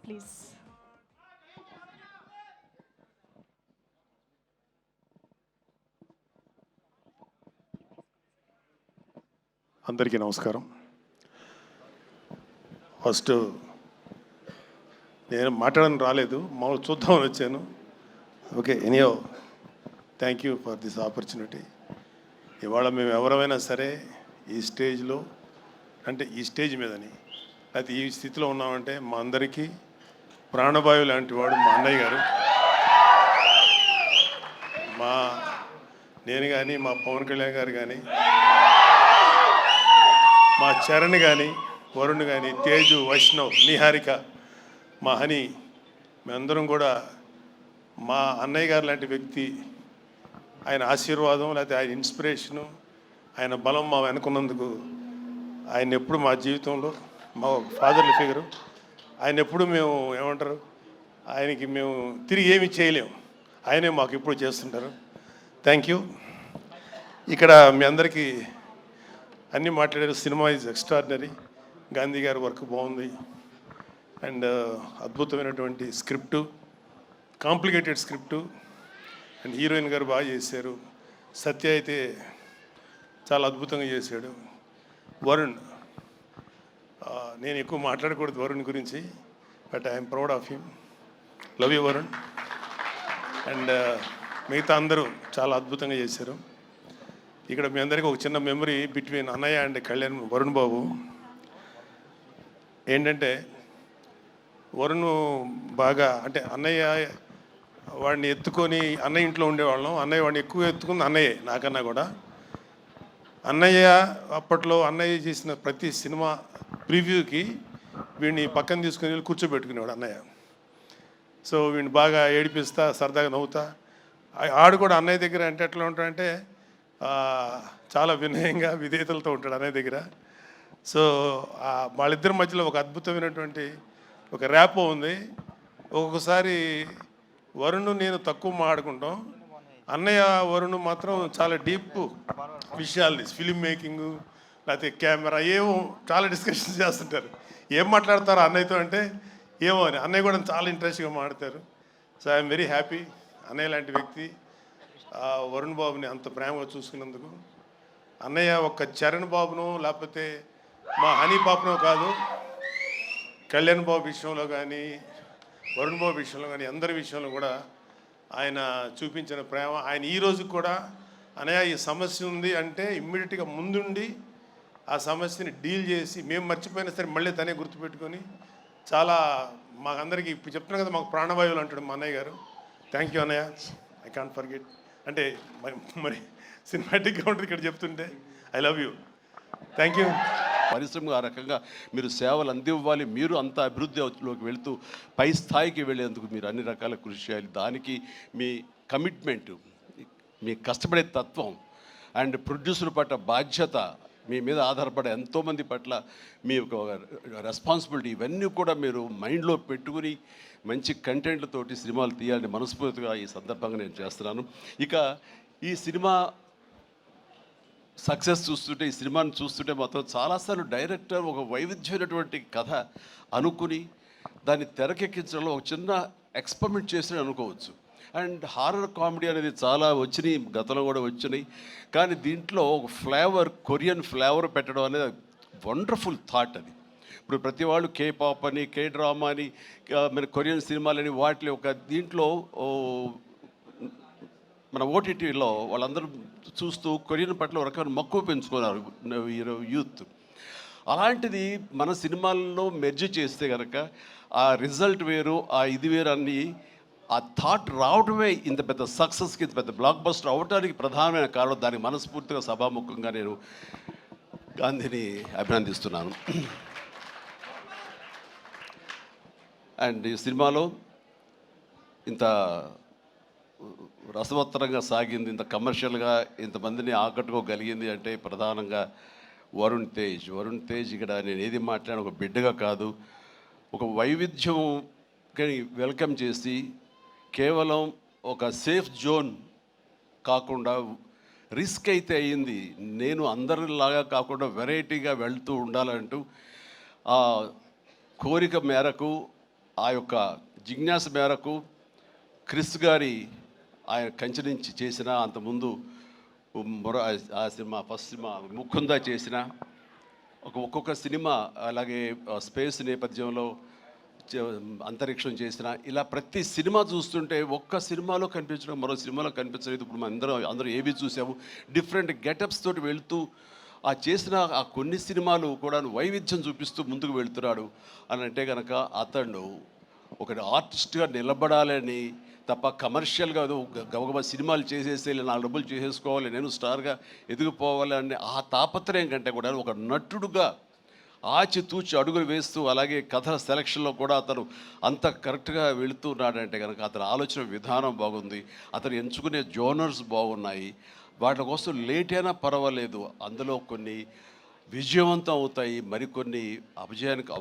Please. అందరికీ నమస్కారం. First నేను మాట్లాడని రాలేదు, మామూలు చూద్దామని వచ్చాను. Okay, anyhow thank you for this opportunity. ఇవాళ మేము ఎవరైనా సరే ఈ స్టేజ్లో, అంటే ఈ స్టేజ్ మీదని లేకపోతే ఈ స్థితిలో ఉన్నామంటే మా అందరికీ ప్రాణవాయువు లాంటి వాడు మా అన్నయ్య గారు. నేను కానీ, మా పవన్ కళ్యాణ్ గారు కానీ, మా చరణ్ కానీ, వరుణ్ కానీ, తేజు, వైష్ణవ్, నిహారిక, మా హని, మేమందరం కూడా మా అన్నయ్య గారు లాంటి వ్యక్తి, ఆయన ఆశీర్వాదం లేకపోతే ఆయన ఇన్స్పిరేషను, ఆయన బలం మా వెనుకున్నందుకు ఆయన ఎప్పుడు మా జీవితంలో మా ఫాదర్ల ఫిగరు. ఆయన ఎప్పుడు మేము ఏమంటారు, ఆయనకి మేము తిరిగి ఏమి చేయలేము, ఆయనే మాకు ఎప్పుడు చేస్తుంటారు. Thank you. ఇక్కడ మీ అందరికీ అన్నీ మాట్లాడారు. Cinema is extraordinary. గాంధీ గారి వర్క్ బాగుంది అండ్ అద్భుతమైనటువంటి script, complicated script and heroine గారు బాగా చేశారు. సత్య అయితే చాలా అద్భుతంగా చేశాడు. వరుణ్, నేను ఎక్కువ మాట్లాడకూడదు వరుణ్ గురించి, but I'm proud of him. Love you Varun. And మిగతా అందరూ చాలా అద్భుతంగా చేశారు. ఇక్కడ మీ అందరికీ ఒక చిన్న మెమరీ బిట్వీన్ అన్నయ్య అండ్ కళ్యాణ్, వరుణ్ బాబు. ఏంటంటే వరుణ్ బాగా, అంటే అన్నయ్య వాడిని ఎత్తుకొని, అన్నయ్య ఇంట్లో ఉండేవాళ్ళం, అన్నయ్య వాడిని ఎక్కువ ఎత్తుకుంది అన్నయ్యే నాకన్నా కూడా. అన్నయ్య అప్పట్లో అన్నయ్య చేసిన ప్రతి సినిమా ప్రివ్యూకి వీడిని పక్కన తీసుకుని వెళ్ళి కూర్చోబెట్టుకునేవాడు అన్నయ్య. సో వీడిని బాగా ఏడిపిస్తా, సరదాగా నవ్వుతా. ఆడు కూడా అన్నయ్య దగ్గర అంటే ఎట్లా ఉంటాడంటే చాలా వినయంగా, విధేయతలతో ఉంటాడు అన్నయ్య దగ్గర. సో వాళ్ళిద్దరి మధ్యలో ఒక అద్భుతమైనటువంటి ఒక ర్యాపో ఉంది. ఒక్కొక్కసారి వరుణ్ నేను తక్కువ మాట్లాడుకుంటాం, అన్నయ్య వరుణ్ మాత్రం చాలా డీప్ విషయాలు, ఫిలిం మేకింగ్ లేకపోతే కెమెరా, ఏమో చాలా డిస్కషన్స్ చేస్తుంటారు. ఏం మాట్లాడతారు అన్నయ్యతో అంటే ఏమో అని. అన్నయ్య కూడా చాలా ఇంట్రెస్ట్గా మాట్లాడతారు. సో ఐఎమ్ వెరీ హ్యాపీ అన్నయ్య లాంటి వ్యక్తి వరుణ్ బాబుని అంత ప్రేమగా చూసుకున్నందుకు. అన్నయ్య ఒక్క చరణ్ బాబును లేకపోతే మా హనీ పాపనో కాదు, కళ్యాణ్ బాబు విషయంలో కానీ, వరుణ్ బాబు విషయంలో కానీ, అందరి విషయంలో కూడా ఆయన చూపించిన ప్రేమ. ఆయన ఈ రోజు కూడా అన్నయ్య ఈ సమస్య ఉంది అంటే ఇమ్మీడియట్గా ముందుండి ఆ సమస్యని డీల్ చేసి, మేము మర్చిపోయినా సరే మళ్ళీ తనే గుర్తుపెట్టుకొని చాలా మాకందరికీ ఇప్పుడు చెప్తున్నాను కదా, మాకు ప్రాణవాయువులు అంటాడు మా అన్నయ్య గారు. థ్యాంక్ యూ అన్నయ్య, ఐ కాంట్ ఫర్గెట్. అంటే మరి సినిమాటిక్గా ఉంటుంది ఇక్కడ చెప్తుంటే. I love you, thank you. పరిశ్రమ ఆ రకంగా మీరు సేవలు అందివ్వాలి, మీరు అంత అభివృద్ధిలోకి వెళుతూ పై స్థాయికి వెళ్ళేందుకు మీరు అన్ని రకాల కృషి చేయాలి. దానికి మీ కమిట్మెంట్, మీ కష్టపడే తత్వం అండ్ ప్రొడ్యూసర్ పట్ల బాధ్యత, మీ మీద ఆధారపడే ఎంతోమంది పట్ల మీ ఒక రెస్పాన్సిబిలిటీ, ఇవన్నీ కూడా మీరు మైండ్లో పెట్టుకుని మంచి కంటెంట్లతోటి సినిమాలు తీయాలని మనస్ఫూర్తిగా ఈ సందర్భంగా నేను చేస్తున్నాను. ఇక ఈ సినిమా సక్సెస్ చూస్తుంటే, ఈ సినిమాని చూస్తుంటే మాత్రం చాలాసార్లు డైరెక్టర్ ఒక వైవిధ్యమైనటువంటి కథ అనుకుని దాన్ని తెరకెక్కించడంలో ఒక చిన్న ఎక్స్పెరిమెంట్ చేసి అనుకోవచ్చు. అండ్ హారర్ కామెడీ అనేది చాలా వచ్చినాయి, గతంలో కూడా వచ్చినాయి. కానీ దీంట్లో ఒక ఫ్లేవర్, కొరియన్ ఫ్లేవర్ పెట్టడం అనేది వండర్ఫుల్ థాట్ అది. ఇప్పుడు ప్రతి వాళ్ళు కే పాప్ అని, కే డ్రామా అని, మన కొరియన్ సినిమాలని, వాటి ఒక దీంట్లో మన ఓటీటీలో వాళ్ళందరూ చూస్తూ కొరియన్ పట్ల ఒక రకమైన మక్కువ పెంచుకున్నారు యూత్. అలాంటిది మన సినిమాల్లో మెర్జ్ చేస్తే కనుక ఆ రిజల్ట్ వేరు, ఆ ఇది వేరు అన్నీ, ఆ థాట్ రావడమే ఇంత పెద్ద సక్సెస్కి, ఇంత పెద్ద బ్లాక్ బస్టర్ అవడానికి ప్రధానమైన కారణం. దానికి మనస్ఫూర్తిగా సభాముఖంగా నేను గాంధీని అభినందిస్తున్నాను. అండ్ ఈ సినిమాలో ఇంత రసవత్తరంగా సాగింది, ఇంత కమర్షియల్గా ఇంతమందిని ఆకట్టుకోగలిగింది అంటే ప్రధానంగా వరుణ్ తేజ్. ఇక్కడ నేను ఏది మాట్లాడిన ఒక బిడ్డగా కాదు, ఒక వైవిధ్యం వెల్కమ్ చేసి కేవలం ఒక సేఫ్ జోన్ కాకుండా, రిస్క్ అయితే అయ్యింది, నేను అందరిలాగా కాకుండా వెరైటీగా వెళ్తూ ఉండాలంటూ ఆ కోరిక మేరకు ఆ యొక్క జిజ్ఞాస మేరకు క్రిస్ గారి ఆయన కంచె నుంచి చేసిన అంతకుముందు ఆ సినిమా ఫస్ట్ సినిమా ముకుందా చేసిన ఒక్కొక్క సినిమా అలాగే స్పేస్ నేపథ్యంలో అంతరిక్షం చేసిన ఇలా ప్రతి సినిమా చూస్తుంటే ఒక్క సినిమాలో కనిపించడం మరో సినిమాలో కనిపించలేదు. ఇప్పుడు మనం అందరూ ఏవి చూసాము, డిఫరెంట్ గెటప్స్ తోటి వెళుతూ ఆ చేసిన ఆ కొన్ని సినిమాలు కూడా వైవిధ్యం చూపిస్తూ ముందుకు వెళ్తున్నాడు అని అంటే కనుక అతను ఒక ఆర్టిస్ట్గా నిలబడాలని తప్ప కమర్షియల్గా గబగబా సినిమాలు చేసేసి నా డబ్బులు చేసేసుకోవాలి, నేను స్టార్గా ఎదిగిపోవాలి అనే ఆ తాపత్రయం కంటే కూడా ఒక నటుడుగా ఆచితూచి అడుగులు వేస్తూ అలాగే కథ సెలక్షన్లో కూడా అతను అంత కరెక్ట్గా వెళుతున్నాడంటే కనుక అతని ఆలోచన విధానం బాగుంది, అతను ఎంచుకునే జోనర్స్ బాగున్నాయి. వాటి కోసం లేట్ అయినా పర్వాలేదు, అందులో కొన్ని విజయవంతం అవుతాయి, మరికొన్ని అపజయానికి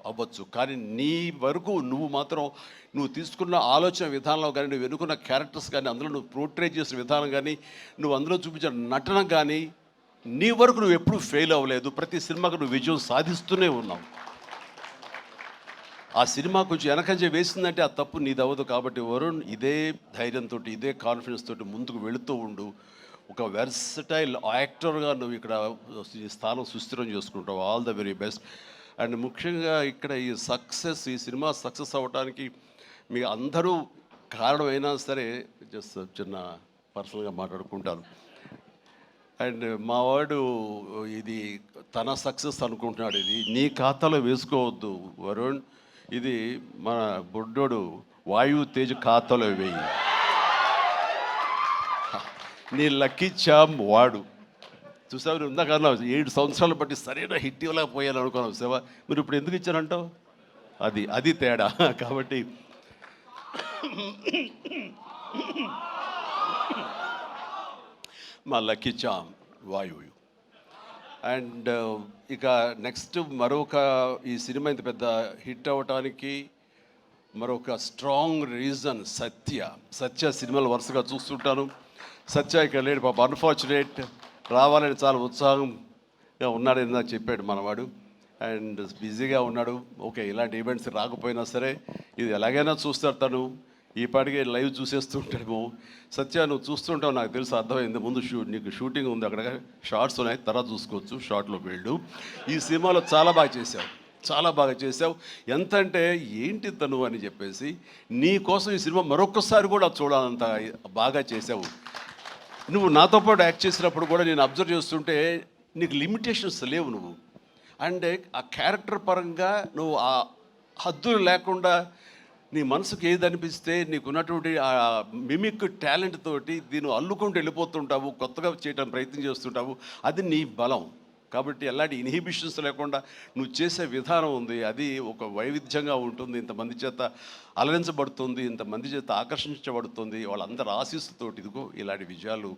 అవ్వచ్చు. కానీ నీ వరకు నువ్వు మాత్రం నువ్వు తీసుకున్న ఆలోచన విధానంలో కానీ నువ్వు ఎన్నుకున్న క్యారెక్టర్స్ కానీ అందులో నువ్వు పోర్ట్రే చేసిన విధానం కానీ నువ్వు అందులో చూపించిన నటన కానీ నీ వరకు నువ్వు ఎప్పుడూ ఫెయిల్ అవ్వలేదు. ప్రతి సినిమాకు నువ్వు విజయం సాధిస్తూనే ఉన్నావు. ఆ సినిమా కొంచెం వెనకంజ వేసిందంటే ఆ తప్పు నీది అవ్వదు. కాబట్టి వరుణ్ ఇదే ధైర్యంతో ఇదే కాన్ఫిడెన్స్ తోటి ముందుకు వెళుతూ ఉండు. ఒక వెర్సటైల్ యాక్టర్గా నువ్వు ఇక్కడ ఈ స్థానం సుస్థిరం చేసుకుంటావు. All the very best. And ముఖ్యంగా ఇక్కడ ఈ సినిమా సక్సెస్ అవ్వడానికి మీ అందరూ కారణమైనా సరే జస్ట్ చిన్న పర్సనల్గా మాట్లాడుకుంటాను. అండ్ మావాడు ఇది తన సక్సెస్ అనుకుంటున్నాడు, ఇది నీ ఖాతాలో వేసుకోవద్దు వరుణ్, ఇది మన బుడ్డోడు వాయు తేజ్ ఖాతాలో వేయి. నీ లక్కీ చామ్ వాడు చూసావు. ఇందాక 7 సంవత్సరాలు బట్టి సరైన హిట్ ఇవ్వలేకపోయాను అనుకున్నావు సేవ, మీరు ఇప్పుడు ఎందుకు ఇచ్చారంటావు? అది తేడా. కాబట్టి మా లక్కీ చామ్ వాయువు. అండ్ ఇక నెక్స్ట్ మరొక ఈ సినిమా ఇంత పెద్ద హిట్ అవ్వటానికి మరొక స్ట్రాంగ్ రీజన్ సత్య సినిమాలు వరుసగా చూస్తుంటాను. సత్య ఇక్కడ లేడు పాప, అన్ఫార్చునేట్. రావాలని చాలా ఉత్సాహంగా ఉన్నాడని నాకు చెప్పాడు మనవాడు. అండ్ బిజీగా ఉన్నాడు. ఓకే, ఇలాంటి ఈవెంట్స్ రాకపోయినా సరే ఇది ఎలాగైనా చూస్తాడు తను. ఈ పాటికి లైవ్ చూసేస్తూ ఉంటాడేమో. సత్య నువ్వు చూస్తుంటావు, నాకు తెలుసు, అర్థమైంది. ముందు నీకు షూటింగ్ ఉంది, అక్కడ షార్ట్స్ ఉన్నాయి, తర్వాత చూసుకోవచ్చు, షార్ట్లోకి వెళ్ళు. ఈ సినిమాలో చాలా బాగా చేసావు. ఎంత అంటే ఏంటి తను అని చెప్పేసి నీ కోసం ఈ సినిమా మరొకసారి కూడా చూడాలంత బాగా చేసావు. నువ్వు నాతో పాటు యాక్ట్ చేసినప్పుడు కూడా నేను అబ్జర్వ్ చేస్తుంటే నీకు లిమిటేషన్స్ లేవు నువ్వు. అండ్ ఆ క్యారెక్టర్ పరంగా నువ్వు ఆ హద్దులు లేకుండా నీ మనసుకు ఏది అనిపిస్తే నీకున్నటువంటి ఆ మిమిక్ టాలెంట్ తోటి దీన్ని అల్లుకుంటూ వెళ్ళిపోతుంటావు, కొత్తగా చేయడానికి ప్రయత్నం చేస్తుంటావు. అది నీ బలం. కాబట్టి ఎలాంటి ఇన్హిబిషన్స్ లేకుండా నువ్వు చేసే విధానం ఉంది, అది ఒక వైవిధ్యంగా ఉంటుంది. ఇంతమంది చేత అలరించబడుతుంది, ఇంతమంది చేత ఆకర్షించబడుతుంది. వాళ్ళందరూ ఆశీస్సుతోటి ఇదిగో ఇలాంటి విజయాలు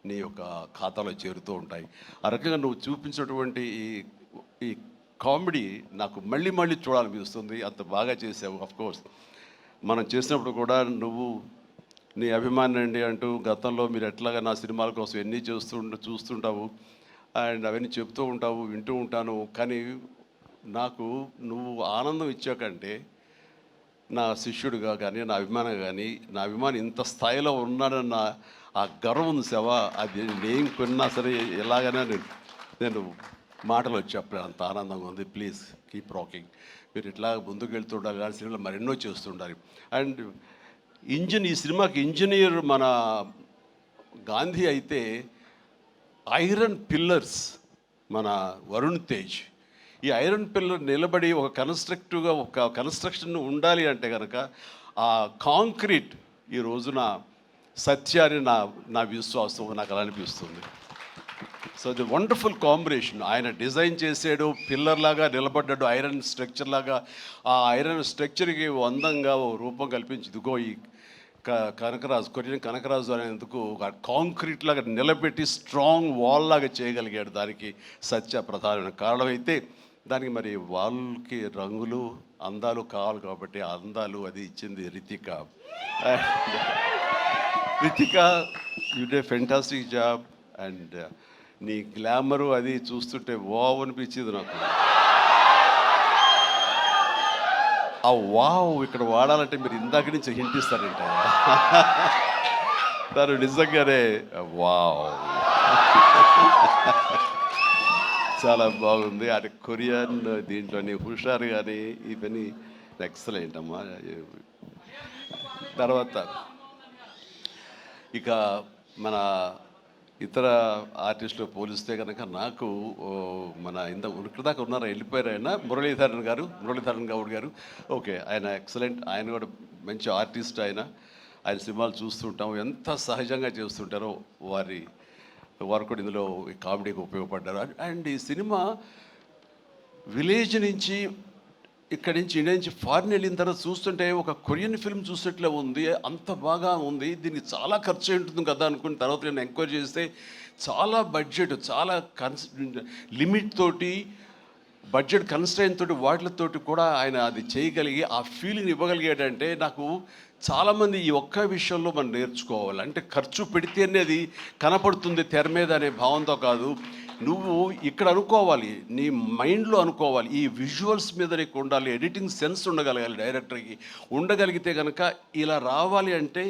నీ యొక్క ఖాతాలో చేరుతూ ఉంటాయి. ఆ రకంగా నువ్వు చూపించినటువంటి ఈ కామెడీ నాకు మళ్ళీ చూడాలనిపిస్తుంది. అంత బాగా చేసావు. అఫ్కోర్స్ మనం చేసినప్పుడు కూడా నువ్వు నీ అభిమాని అండి అంటూ గతంలో మీరు ఎట్లాగా నా సినిమాల కోసం ఎన్ని చూస్తుంటావు అండ్ అవన్నీ చెప్తూ ఉంటావు, వింటూ ఉంటాను. కానీ నాకు నువ్వు ఆనందం ఇచ్చాకంటే నా శిష్యుడిగా కానీ నా అభిమాని ఇంత స్థాయిలో ఉన్నాడన్న ఆ గర్వం ఉంది సేవ. అది నేను కొన్నా సరే ఎలాగైనా నేను మాటలు చెప్పలేను, అంత ఆనందంగా ఉంది. Please keep rocking. మీరు ఇట్లా ముందుకు వెళ్తుండాలి, కానీ సినిమాలు మరెన్నో చేస్తుండాలి. అండ్ ఈ సినిమాకి ఇంజనీర్ మన గాంధీ అయితే ఐరన్ పిల్లర్స్ మన వరుణ్ తేజ్. ఈ ఐరన్ పిల్లర్ నిలబడి ఒక కన్స్ట్రక్షన్ ఉండాలి అంటే కనుక ఆ కాంక్రీట్ ఈ రోజున సత్యాన్ని నా విశ్వాసం, నాకు అలా అనిపిస్తుంది. So the wonderful combination. ఆయన డిజైన్ చేసాడు, పిల్లర్ లాగా నిలబడ్డాడు, ఐరన్ స్ట్రక్చర్ లాగా. ఆ ఐరన్ స్ట్రక్చర్కి అందంగా ఓ రూపం కల్పించి ఇదిగో ఈ కొరియన్ కనకరాజు అనేందుకు కాంక్రీట్ లాగా నిలబెట్టి స్ట్రాంగ్ వాల్ లాగా చేయగలిగాడు. దానికి సత్య ప్రధానమైన కారణమైతే దానికి మరి వాళ్ళకి రంగులు అందాలు కావాలి. కాబట్టి ఆ అందాలు అది ఇచ్చింది Ritika. You day fantastic job. And నీ గ్లామరు అది చూస్తుంటే వావ్ అనిపించింది నాకు. ఆ వావ్ ఇక్కడ వాడాలంటే మీరు ఇందాక నుంచి హింట్ ఇస్తారంట. తను నిజంగానే వావ్ చాలా బాగుంది. అటు కొరియన్ దీంట్లోని హుషారు కానీ ఇవన్నీ ఎక్సలెంట్ అమ్మా. తర్వాత ఇక మన ఇతర ఆర్టిస్టులు పోలిస్తే కనుక నాకు మన ఇక్కడ దాకా ఉన్నారా, వెళ్ళిపోయారు ఆయన, మురళీధరన్ గౌడ్ గారు. ఓకే, ఆయన ఎక్సలెంట్, ఆయన కూడా మంచి ఆర్టిస్ట్. ఆయన సినిమాలు చూస్తుంటాం, ఎంత సహజంగా చేస్తుంటారో వారు కూడా ఇందులో కామెడీకి ఉపయోగపడ్డారు. అండ్ ఈ సినిమా విలేజ్ నుంచి ఇక్కడి నుంచి ఇండియా నుంచి ఫారిన్ వెళ్ళిన తర్వాత చూస్తుంటే ఒక కొరియన్ ఫిల్మ్ చూసేట్లే ఉంది, అంత బాగా ఉంది. దీనికి చాలా ఖర్చు ఉంటుంది కదా అనుకున్న తర్వాత నేను ఎంక్వైరీ చేస్తే చాలా బడ్జెట్, చాలా లిమిట్ తోటి, బడ్జెట్ కన్స్ట్రైన్ తోటి వాటితోటి కూడా ఆయన అది చేయగలిగి ఆ ఫీలింగ్ ఇవ్వగలిగాడంటే నాకు చాలామంది ఈ ఒక్క విషయంలో మనం నేర్చుకోవాలి. అంటే ఖర్చు పెడితే అనేది కనపడుతుంది తెర మీద అనే భావంతో కాదు, నువ్వు ఇక్కడ అనుకోవాలి, నీ మైండ్లో అనుకోవాలి, ఈ విజువల్స్ మీద నీకు ఉండాలి, ఎడిటింగ్ సెన్స్ ఉండగలగాలి, డైరెక్టర్కి ఉండగలిగితే కనుక ఇలా రావాలి అంటే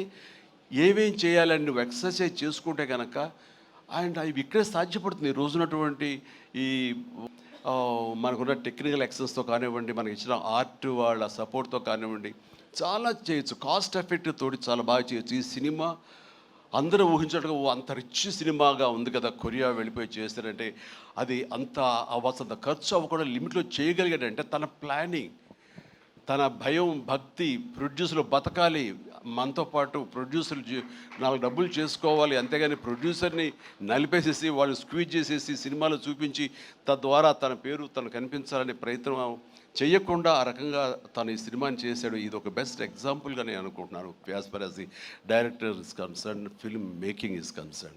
ఏమేం చేయాలని నువ్వు ఎక్సర్సైజ్ చేసుకుంటే కనుక అండ్ అవి ఇక్కడే సాధ్యపడుతుంది. ఈ రోజునటువంటి ఈ మనకున్న టెక్నికల్ ఎక్సెస్తో కానివ్వండి, మనకి ఇచ్చిన ఆర్ట్ వాళ్ళ సపోర్ట్తో కానివ్వండి, చాలా చేయొచ్చు. కాస్ట్ ఎఫెక్ట్ తోటి చాలా బాగా చేయొచ్చు. ఈ సినిమా అందరూ ఊహించడం అంత రిచ్ సినిమాగా ఉంది కదా, కొరియా వెళ్ళిపోయి చేస్తారంటే అది అంత అవ్వాల్సినంత ఖర్చు అవ్వకుండా లిమిట్లో చేయగలిగాడంటే తన ప్లానింగ్, తన భయం, భక్తి, ప్రొడ్యూసర్లు బతకాలి, మనతో పాటు ప్రొడ్యూసర్లు 4 డబ్బులు చేసుకోవాలి, అంతేగాని ప్రొడ్యూసర్ని నలిపేసేసి వాళ్ళు స్క్వీజ్ చేసేసి సినిమాలు చూపించి తద్వారా తన పేరు తను కనిపించాలనే ప్రయత్నం చేయకుండా ఆ రకంగా తను ఈ సినిమాని చేశాడు. ఇది ఒక బెస్ట్ ఎగ్జాంపుల్గా నేను అనుకుంటున్నాను as for as the director is concern, film making is concern.